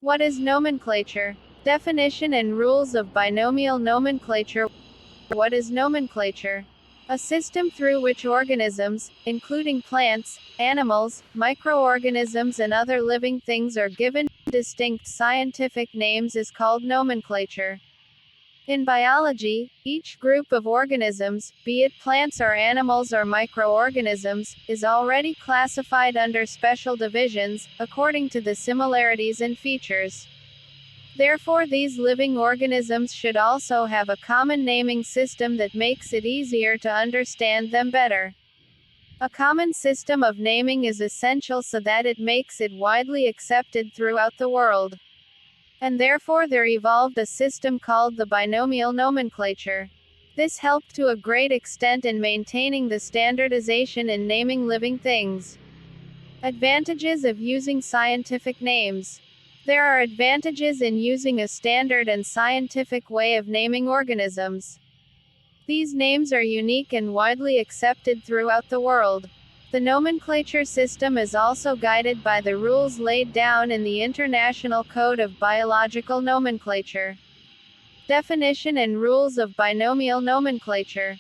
What is nomenclature? Definition and rules of binomial nomenclature. What is nomenclature? A system through which organisms, including plants, animals, microorganisms and other living things are given distinct scientific names is called nomenclature. In biology, each group of organisms, be it plants or animals or microorganisms, is already classified under special divisions, according to the similarities and features. Therefore, these living organisms should also have a common naming system that makes it easier to understand them better. A common system of naming is essential so that it makes it widely accepted throughout the world. And therefore there evolved a system called the binomial nomenclature. This helped to a great extent in maintaining the standardization in naming living things. Advantages of using scientific names. There are advantages in using a standard and scientific way of naming organisms. These names are unique and widely accepted throughout the world. The nomenclature system is also guided by the rules laid down in the International Code of Biological Nomenclature. Definition and rules of binomial nomenclature.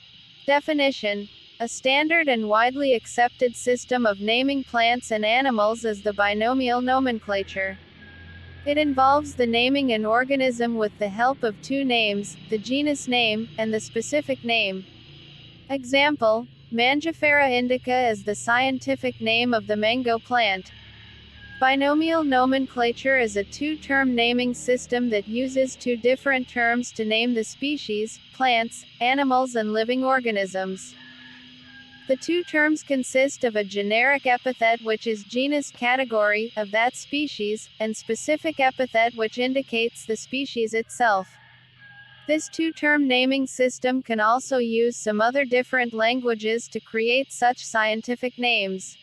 Definition: a standard and widely accepted system of naming plants and animals is the binomial nomenclature. It involves the naming an organism with the help of two names, the genus name, and the specific name. Example: Mangifera indica is the scientific name of the mango plant. Binomial nomenclature is a two-term naming system that uses two different terms to name the species, plants, animals and living organisms. The two terms consist of a generic epithet which is genus category of that species, and specific epithet which indicates the species itself. This two-term naming system can also use some other different languages to create such scientific names.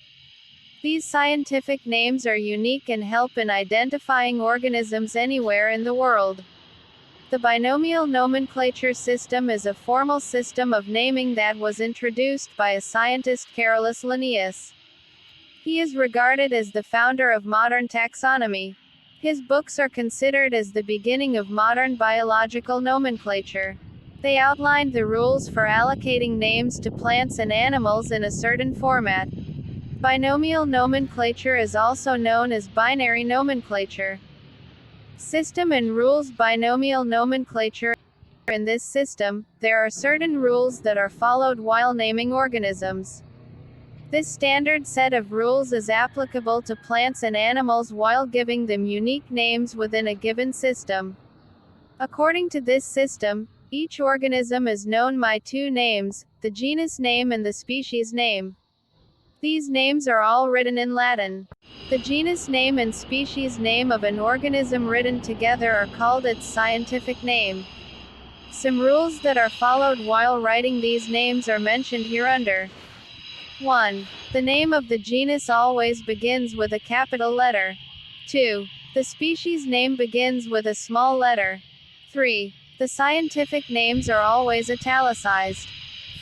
These scientific names are unique and help in identifying organisms anywhere in the world. The binomial nomenclature system is a formal system of naming that was introduced by a scientist Carolus Linnaeus. He is regarded as the founder of modern taxonomy. His books are considered as the beginning of modern biological nomenclature. They outlined the rules for allocating names to plants and animals in a certain format. Binomial nomenclature is also known as binary nomenclature. System and rules. Binomial nomenclature. In this system, there are certain rules that are followed while naming organisms. This standard set of rules is applicable to plants and animals while giving them unique names within a given system. According to this system, each organism is known by two names, the genus name and the species name. These names are all written in Latin. The genus name and species name of an organism written together are called its scientific name. Some rules that are followed while writing these names are mentioned hereunder. 1. The name of the genus always begins with a capital letter. 2. The species name begins with a small letter. 3. The scientific names are always italicized.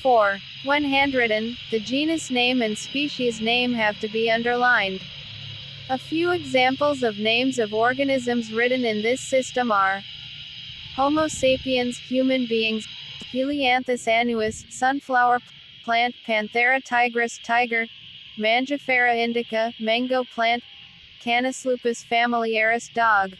4. When handwritten, the genus name and species name have to be underlined. A few examples of names of organisms written in this system are Homo sapiens, human beings, Helianthus annuus, sunflower plant, Panthera tigris, tiger, Mangifera indica, mango plant, Canis lupus familiaris, dog.